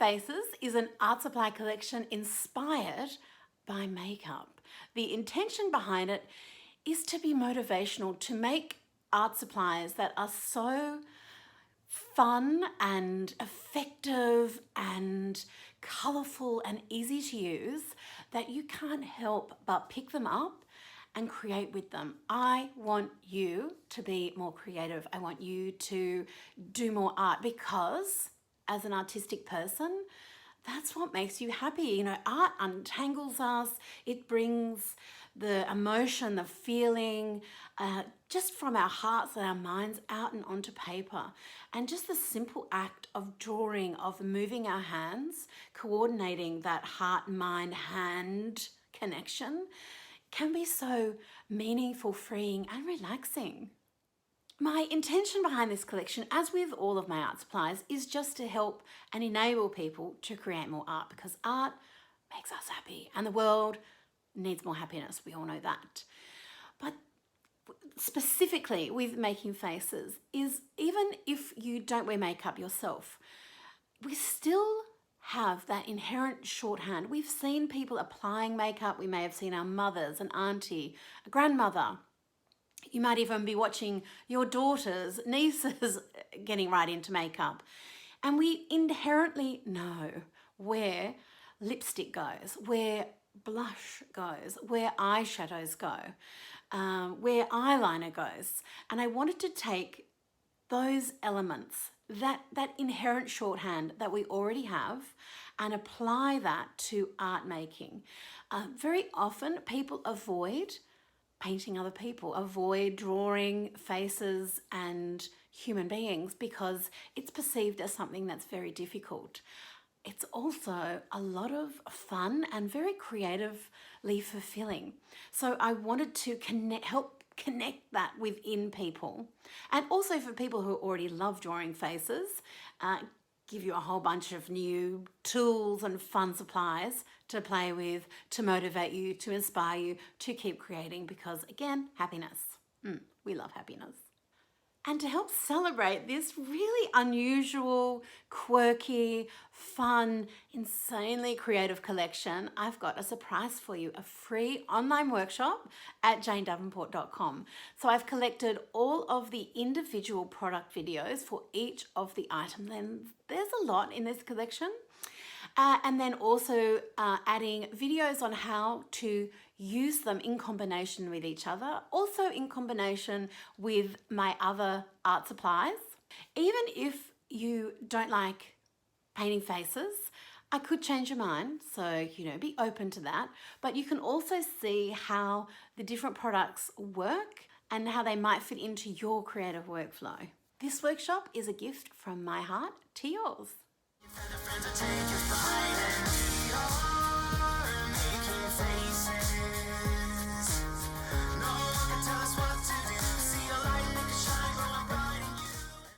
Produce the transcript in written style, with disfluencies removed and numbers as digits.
Faces is an art supply collection inspired by makeup. The intention behind it is to be motivational, to make art supplies that are so fun and effective and colourful and easy to use that you can't help but pick them up and create with them. I want you to be more creative. I want you to do more art because as an artistic person, that's what makes you happy. You know, art untangles us. It brings the emotion, the feeling, just from our hearts and our minds out and onto paper. And just the simple act of drawing, of moving our hands, coordinating that heart, mind, hand connection can be so meaningful, freeing and relaxing. My intention behind this collection, as with all of my art supplies, is just to help and enable people to create more art because art makes us happy and the world needs more happiness. We all know that. But specifically with making faces is even if you don't wear makeup yourself, we still have that inherent shorthand. We've seen people applying makeup. We may have seen our mothers, an auntie, a grandmother. You might even be watching your daughters, nieces getting right into makeup. And we inherently know where lipstick goes, where blush goes, where eyeshadows go, where eyeliner goes. And I wanted to take those elements, that inherent shorthand that we already have, and apply that to art making. Very often people avoid painting other people, avoid drawing faces and human beings because it's perceived as something that's very difficult. It's also a lot of fun and very creatively fulfilling. So I wanted to help connect that within people. And also for people who already love drawing faces, give you a whole bunch of new tools and fun supplies to play with, to motivate you, to inspire you, to keep creating because again, happiness. We love happiness. And to help celebrate this really unusual, quirky, fun, insanely creative collection, I've got a surprise for you, a free online workshop at janedavenport.com. So I've collected all of the individual product videos for each of the items, and there's a lot in this collection. And then also adding videos on how to use them in combination with each other, also in combination with my other art supplies. Even if you don't like painting faces, I could change your mind, so be open to that. But you can also see how the different products work and how they might fit into your creative workflow. This workshop is a gift from my heart to yours. Friends will take you behind and we are making faces.